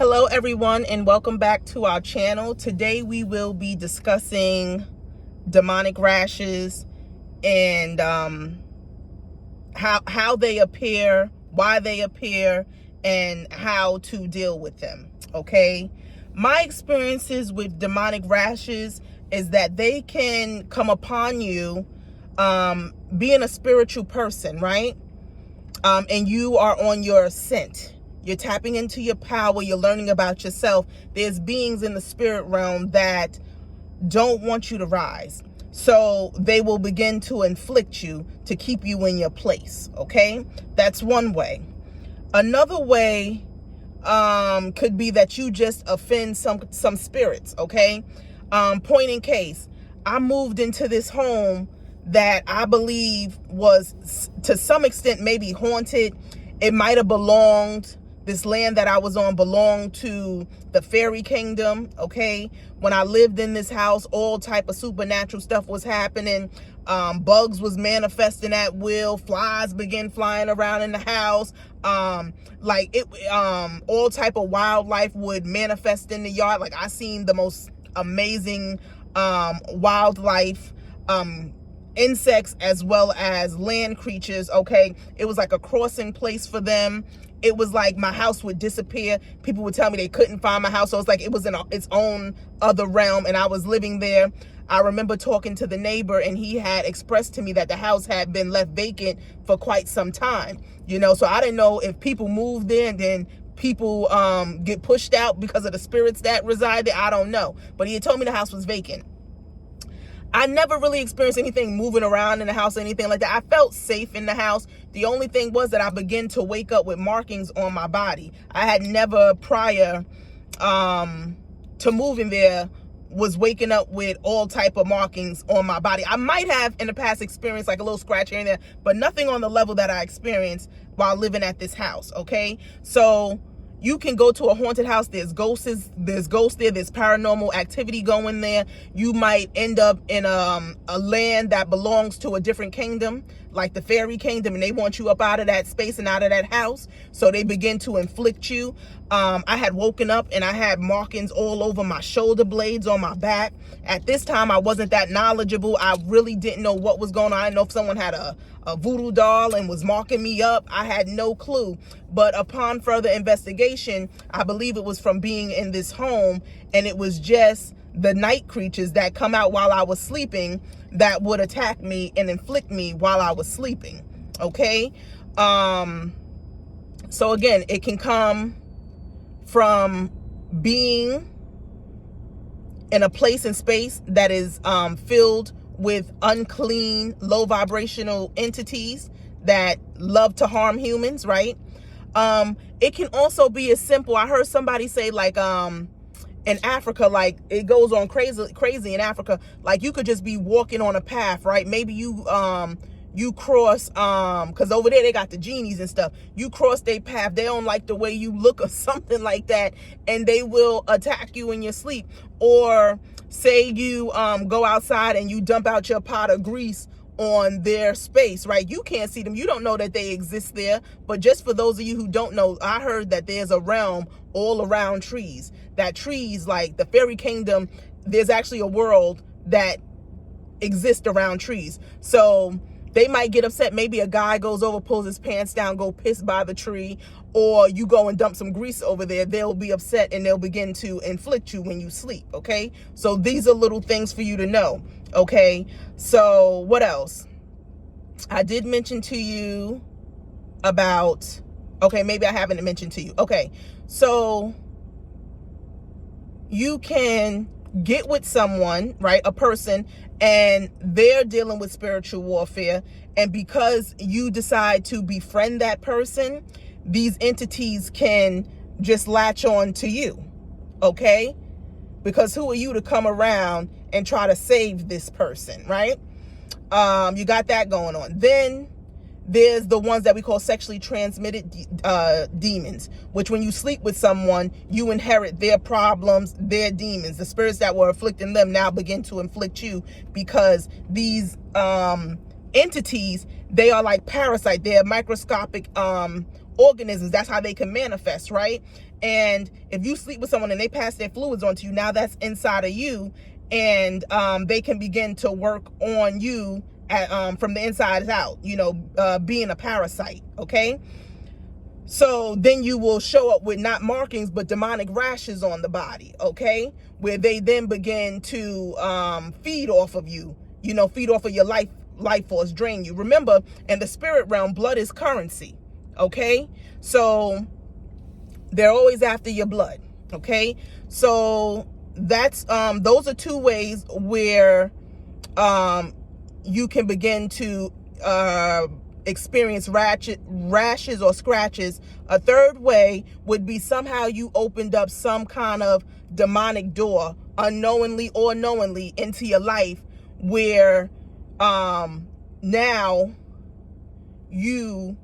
Hello everyone, and welcome back to our channel. Today we will be discussing demonic rashes and how they appear, why they appear, and how to deal with them. Okay, my experiences with demonic rashes is that they can come upon you being a spiritual person, right? And you are on your ascent. You're tapping into your power. You're learning about yourself. There's beings in the spirit realm that don't want you to rise. So they will begin to inflict you to keep you in your place. Okay? That's one way. Another way could be that you just offend some spirits. Okay? Point in case, I moved into this home that I believe was to some extent maybe haunted. It might have belonged, this land that I was on belonged to the fairy kingdom. Okay, when I lived in this house, all type of supernatural stuff was happening. Bugs was manifesting at will. Flies began flying around in the house. All type of wildlife would manifest in the yard. Like, I seen the most amazing wildlife, insects as well as land creatures. Okay, it was like a crossing place for them. It was like my house would disappear. People would tell me they couldn't find my house. So it's like it was in its own other realm, and I was living there. I remember talking to the neighbor, and he had expressed to me that the house had been left vacant for quite some time. So I didn't know if people moved there and then people get pushed out because of the spirits that reside there. I don't know, but he had told me the house was vacant. I never really experienced anything moving around in the house or anything like that. I felt safe in the house. The only thing was that I began to wake up with markings on my body. I had never prior to moving there was waking up with all type of markings on my body. I might have in the past experienced like a little scratch here and there, but nothing on the level that I experienced while living at this house. Okay, so you can go to a haunted house. There's ghosts there. There's paranormal activity going there. You might end up in a land that belongs to a different kingdom, like the fairy kingdom, and they want you up out of that space and out of that house. So they begin to inflict you. I had woken up and I had markings all over my shoulder blades, on my back. At this time, I wasn't that knowledgeable. I really didn't know what was going on. I didn't know if someone had a voodoo doll and was marking me up. I had no clue. But upon further investigation, I believe it was from being in this home, and it was just the night creatures that come out while I was sleeping that would attack me and inflict me while I was sleeping. Okay? So again, it can come from being in a place and space that is filled with unclean, low vibrational entities that love to harm humans, right? It can also be as simple. I heard somebody say, like, in Africa, like, it goes on crazy in Africa. Like, you could just be walking on a path, right? Maybe you cross, because over there they got the genies and stuff. You cross their path, they don't like the way you look or something like that, and they will attack you in your sleep. Or say you go outside and you dump out your pot of grease on their space, right? You can't see them. You don't know that they exist there. But just for those of you who don't know, I heard that there's a realm all around trees. That trees, like the fairy kingdom, there's actually a world that exists around trees. So they might get upset. Maybe a guy goes over, pulls his pants down, go piss by the tree, or you go and dump some grease over there. They'll be upset and they'll begin to inflict you when you sleep. Okay, so these are little things for you to know. Okay, so what else? I did mention to you about, okay, maybe I haven't mentioned to you. Okay, so you can get with someone, right, a person, and they're dealing with spiritual warfare, and because you decide to befriend that person, these entities can just latch on to you. Okay, because who are you to come around and try to save this person, right? You got that going on. Then there's the ones that we call sexually transmitted demons, which when you sleep with someone, you inherit their problems, their demons. The spirits that were afflicting them now begin to inflict you, because these entities, they are like parasites. They're microscopic organisms. That's how they can manifest, right? And if you sleep with someone and they pass their fluids onto you, now that's inside of you, and they can begin to work on you from the inside out, being a parasite, okay? So then you will show up with not markings, but demonic rashes on the body, okay? Where they then begin to feed off of you, feed off of your life force, drain you. Remember, in the spirit realm, blood is currency, okay? So they're always after your blood, okay? So that's those are two ways where you can begin to experience rashes or scratches. A third way would be somehow you opened up some kind of demonic door, unknowingly or knowingly, into your life, where now you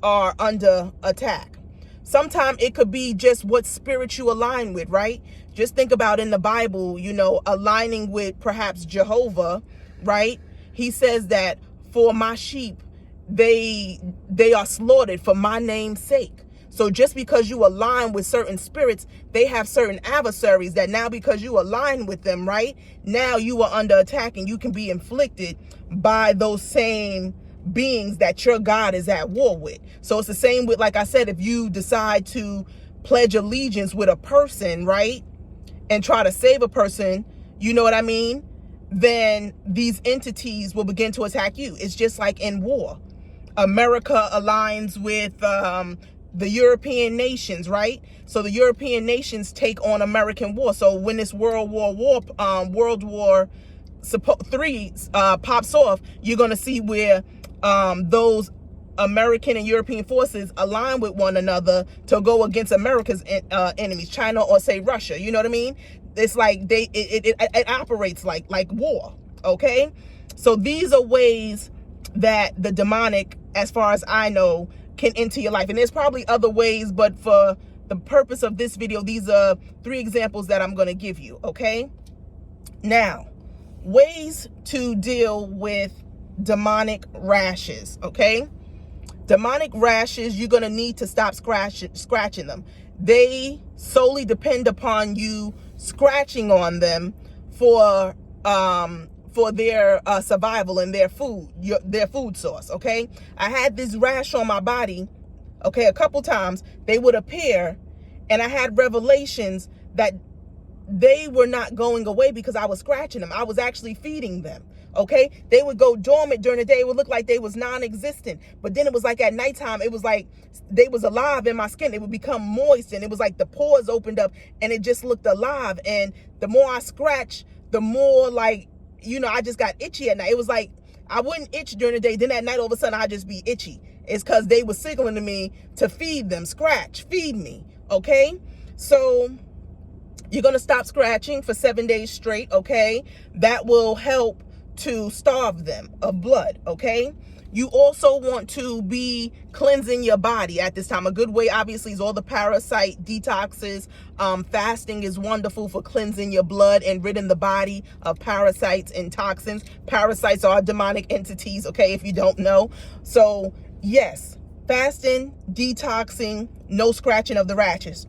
are under attack. Sometimes it could be just what spirit you align with, right? Just think about in the Bible, aligning with perhaps Jehovah, right? He says that for my sheep, they are slaughtered for my name's sake. So just because you align with certain spirits, they have certain adversaries that now, because you align with them, right, now you are under attack, and you can be inflicted by those same beings that your God is at war with. So it's the same with, like I said, if you decide to pledge allegiance with a person, right, and try to save a person, you know what I mean, then these entities will begin to attack you. It's just like in war. America aligns with the European nations, right? So the European nations take on American war. So when this World War III pops off, you're going to see where those American and European forces align with one another to go against America's enemies, China or say Russia. You know what I mean? It's like it operates like war. Okay, so these are ways that the demonic, as far as I know, can enter your life. And there's probably other ways, but for the purpose of this video, these are 3 examples that I'm going to give you. Okay, now ways to deal with demonic rashes. Okay, demonic rashes, you're going to need to stop scratching them. They solely depend upon you scratching on them for their survival and their food source. Okay, I had this rash on my body, okay, a couple times. They would appear, and I had revelations that they were not going away because I was scratching them. I was actually feeding them. Okay, they would go dormant during the day. It would look like they was non-existent, but then it was like at nighttime, it was like they was alive in my skin. It would become moist, and it was like the pores opened up, and it just looked alive. And the more I scratch, the more like, I just got itchy at night. It was like I wouldn't itch during the day, then at night all of a sudden I'd just be itchy. It's because they were signaling to me to feed them. Scratch, feed me. Okay, so you're gonna stop scratching for 7 days straight. Okay, that will help to starve them of blood. Okay, you also want to be cleansing your body at this time. A good way, obviously, is all the parasite detoxes. Fasting is wonderful for cleansing your blood and ridding the body of parasites and toxins. Parasites are demonic entities, okay, if you don't know. So yes, fasting, detoxing, no scratching of the rashes,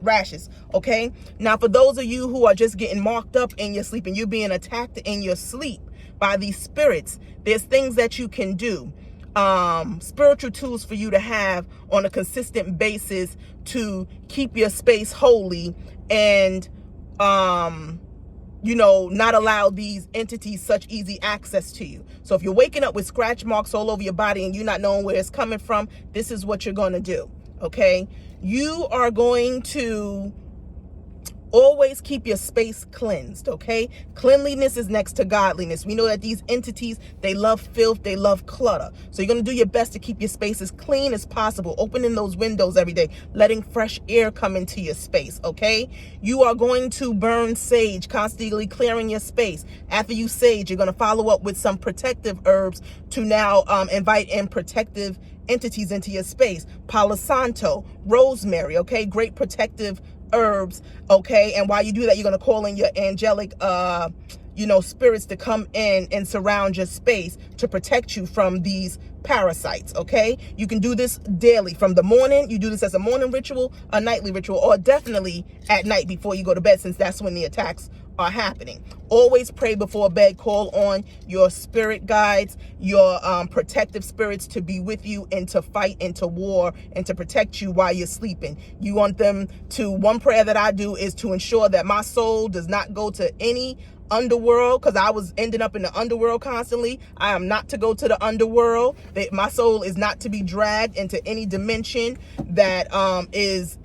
okay? Now, for those of you who are just getting marked up in your sleep and you're being attacked in your sleep by these spirits, there's things that you can do. Spiritual tools for you to have on a consistent basis to keep your space holy and, not allow these entities such easy access to you. So if you're waking up with scratch marks all over your body and you're not knowing where it's coming from, this is what you're going to do. Okay. You are going to always keep your space cleansed, okay? Cleanliness is next to godliness. We know that these entities, they love filth, they love clutter. So you're going to do your best to keep your space as clean as possible, opening those windows every day, letting fresh air come into your space, okay? You are going to burn sage, constantly clearing your space. After you sage, you're going to follow up with some protective herbs to now invite in protective entities into your space. Palo Santo, rosemary, okay? Great protective herbs, okay? And while you do that, you're going to call in your angelic spirits to come in and surround your space to protect you from these parasites. Okay, you can do this daily. From the morning, you do this as a morning ritual, a nightly ritual, or definitely at night before you go to bed, since that's when the attacks are happening. Always pray before bed. Call on your spirit guides, your protective spirits to be with you and to fight and to war and to protect you while you're sleeping. You want them to, one prayer that I do is to ensure that my soul does not go to any underworld, because I was ending up in the underworld constantly. I am not to go to the underworld. My soul is not to be dragged into any dimension that is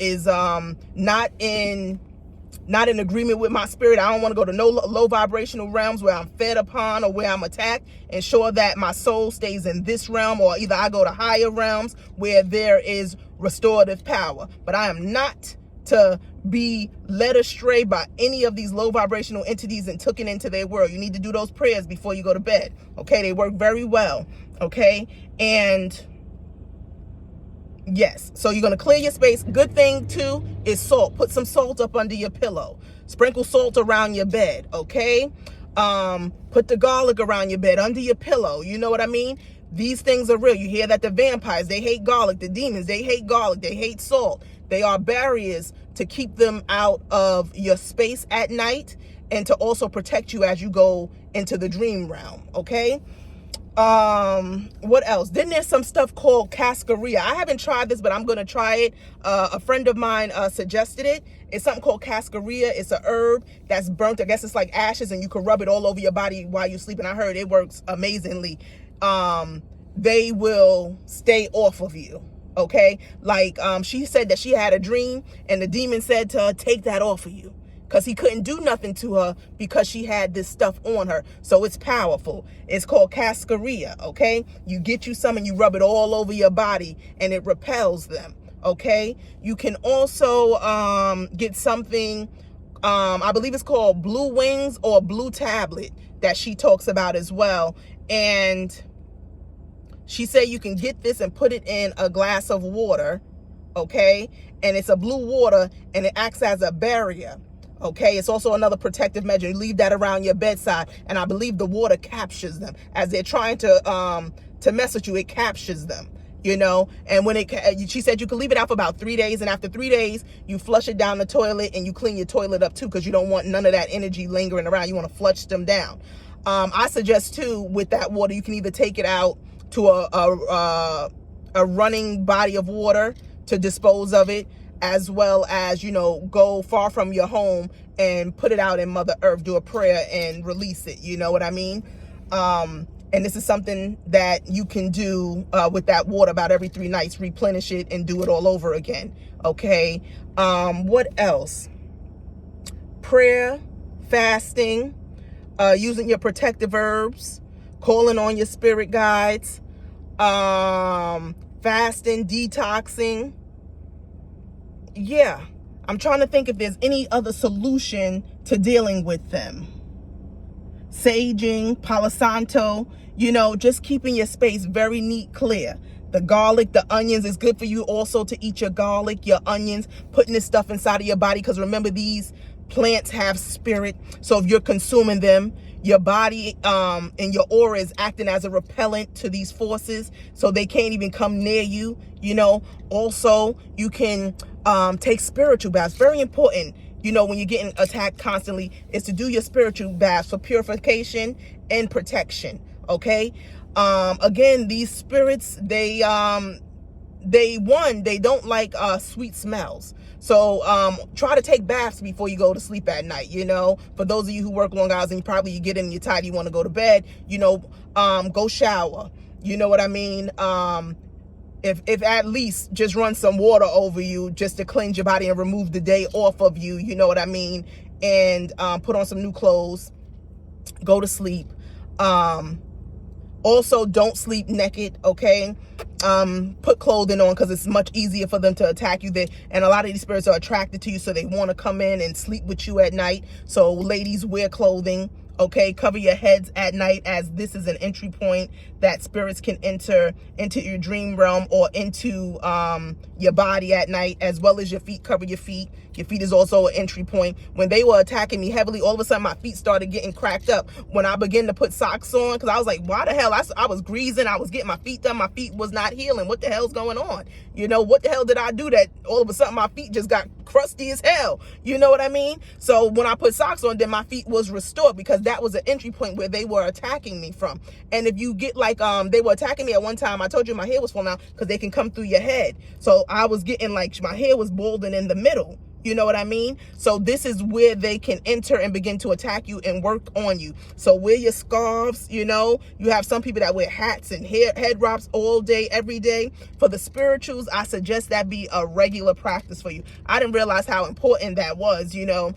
not in agreement with my spirit. I don't want to go to no low vibrational realms where I'm fed upon or where I'm attacked. Ensure that my soul stays in this realm, or either I go to higher realms where there is restorative power. But I am not to be led astray by any of these low vibrational entities and taken into their world. You need to do those prayers before you go to bed. Okay, they work very well. Okay, and yes, so you're going to clear your space. Good thing too is salt. Put some salt up under your pillow. Sprinkle salt around your bed. Okay, put the garlic around your bed, under your pillow. You know what I mean? These things are real. You hear that the vampires, they hate garlic. The demons, they hate garlic. They hate salt. They are barriers to keep them out of your space at night and to also protect you as you go into the dream realm. Okay. What else? Then there's some stuff called cascarilla. I haven't tried this, but I'm going to try it. A friend of mine suggested it. It's something called cascarilla. It's a herb that's burnt. I guess it's like ashes, and you can rub it all over your body while you're sleeping. I heard it works amazingly. They will stay off of you. Okay. Like, she said that she had a dream and the demon said to her, take that off of you, because he couldn't do nothing to her because she had this stuff on her. So it's powerful. It's called cascarilla. Okay. You get you some and you rub it all over your body and it repels them. Okay. You can also, get something, I believe it's called blue wings or blue tablet that she talks about as well. And she said you can get this and put it in a glass of water, okay? And it's a blue water and it acts as a barrier, okay? It's also another protective measure. You leave that around your bedside, and I believe the water captures them. As they're trying to mess with you, it captures them, And when she said you can leave it out for about 3 days, and after 3 days, you flush it down the toilet and you clean your toilet up too, because you don't want none of that energy lingering around. You want to flush them down. I suggest too, with that water, you can either take it out to a running body of water to dispose of it, as well as, go far from your home and put it out in Mother Earth, do a prayer and release it. You know what I mean? And this is something that you can do with that water about every 3 nights, replenish it and do it all over again. Okay. What else? Prayer, fasting, using your protective herbs, calling on your spirit guides, fasting, detoxing. Yeah, I'm trying to think if there's any other solution to dealing with them. Saging, Palo Santo, just keeping your space very neat, clear. The garlic, the onions, is good for you also to eat your garlic, your onions, putting this stuff inside of your body, because remember, these plants have spirit. So if you're consuming them, your body and your aura is acting as a repellent to these forces, so they can't even come near you. Also, you can take spiritual baths. Very important, when you're getting attacked constantly, is to do your spiritual baths for purification and protection. Okay. Again, these spirits, they don't like sweet smells. So try to take baths before you go to sleep at night. For those of you who work long hours and you get in, you're tired, you want to go to bed, go shower. You know what I mean? If at least just run some water over you just to cleanse your body and remove the day off of you. You know what I mean? And put on some new clothes, go to sleep. Also, don't sleep naked, okay? Put clothing on, because it's much easier for them to attack you. And a lot of these spirits are attracted to you, so they want to come in and sleep with you at night. So ladies, wear clothing, Okay, cover your heads at night, as this is an entry point that spirits can enter into your dream realm or into your body at night, as well as your feet. Cover your feet. Your feet is also an entry point. When they were attacking me heavily, all of a sudden my feet started getting cracked up. When I began to put socks on, because I was like, why the hell? I was greasing. I was getting my feet done. My feet was not healing. What the hell's going on? You know, what the hell did I do that all of a sudden my feet just got crusty as hell? You know what I mean? So when I put socks on, then my feet was restored, because that was an entry point where they were attacking me from. And if you get like, they were attacking me at one time, I told you my hair was falling out because they can come through your head. So I was getting like, my hair was balding in the middle. You know what I mean? So this is where they can enter and begin to attack you and work on you. So wear your scarves. You know, you have some people that wear hats and head wraps all day, every day. For the spirituals, I suggest that be a regular practice for you. I didn't realize how important that was, you know,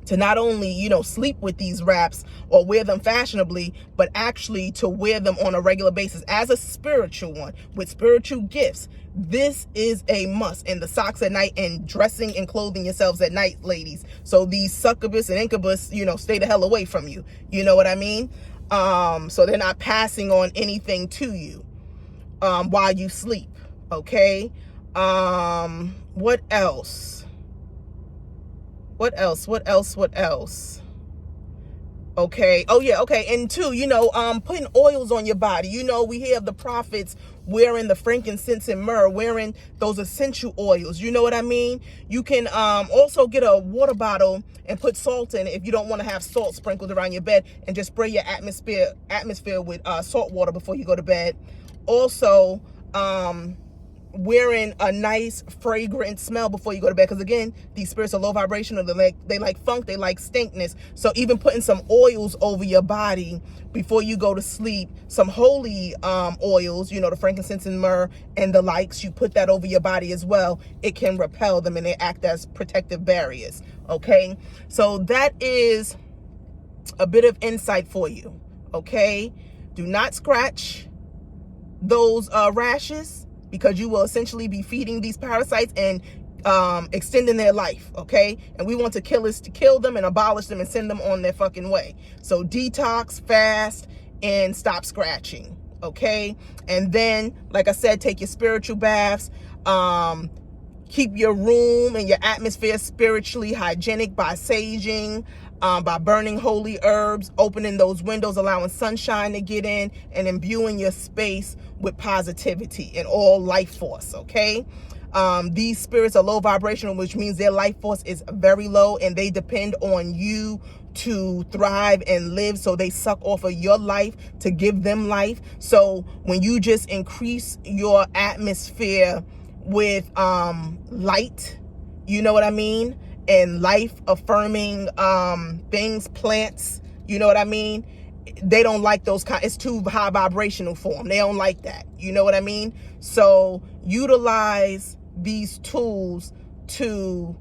to not only, you know, sleep with these wraps or wear them fashionably, but actually to wear them on a regular basis as a spiritual one with spiritual gifts. This is a must. And the socks at night, and dressing and clothing yourselves at night, ladies. So these succubus and incubus, you know, stay the hell away from you. You know what I mean? So they're not passing on anything to you while you sleep. Okay. What else? What else? Okay. Oh yeah. Okay. And two, you know, putting oils on your body. You know, we hear of the prophets wearing the frankincense and myrrh, wearing those essential oils. You know what I mean? You can also get a water bottle and put salt in it if you don't want to have salt sprinkled around your bed, and just spray your atmosphere with salt water before you go to bed. Also, wearing a nice fragrant smell before you go to bed, because again, these spirits are low vibrational. They like funk, they like stinkness. So even putting some oils over your body before you go to sleep, some holy oils, you know, the frankincense and myrrh and the likes, you put that over your body as well. It can repel them and they act as protective barriers. Okay, so that is a bit of insight for you. Okay, do not scratch those rashes, because you will essentially be feeding these parasites and extending their life. Okay, and we want to kill them and abolish them and send them on their fucking way. So detox, fast, and stop scratching. Okay, and then, like I said, take your spiritual baths. Keep your room and your atmosphere spiritually hygienic by saging, by burning holy herbs, opening those windows, allowing sunshine to get in, and imbuing your space with positivity and all life force. Okay, these spirits are low vibrational, which means their life force is very low, and they depend on you to thrive and live. So they suck off of your life to give them life. So when you just increase your atmosphere with light, you know what I mean, and life affirming things, plants, you know what I mean, they don't like those kind. It's too high vibrational for them. They don't like that. You know what I mean? So utilize these tools to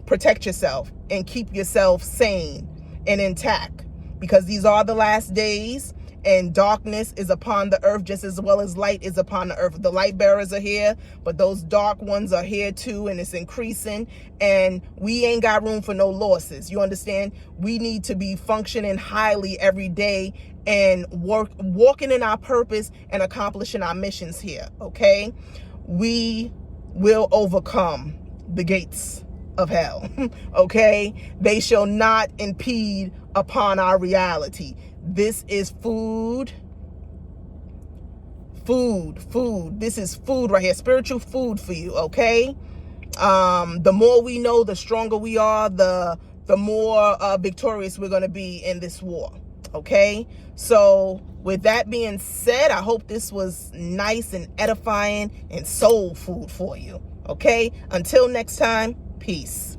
protect yourself and keep yourself sane and intact, because these are the last days, and darkness is upon the earth just as well as light is upon the earth. The light bearers are here, but those dark ones are here too, and it's increasing, and we ain't got room for no losses. You understand? We need to be functioning highly every day and walking in our purpose and accomplishing our missions here. Okay, we will overcome the gates of hell. Okay, they shall not impede upon our reality. This is food. This is food right here, spiritual food for you. Okay, the more we know, the stronger we are, the more victorious we're going to be in this war. Okay, so with that being said, I hope this was nice and edifying and soul food for you. Okay, until next time, peace.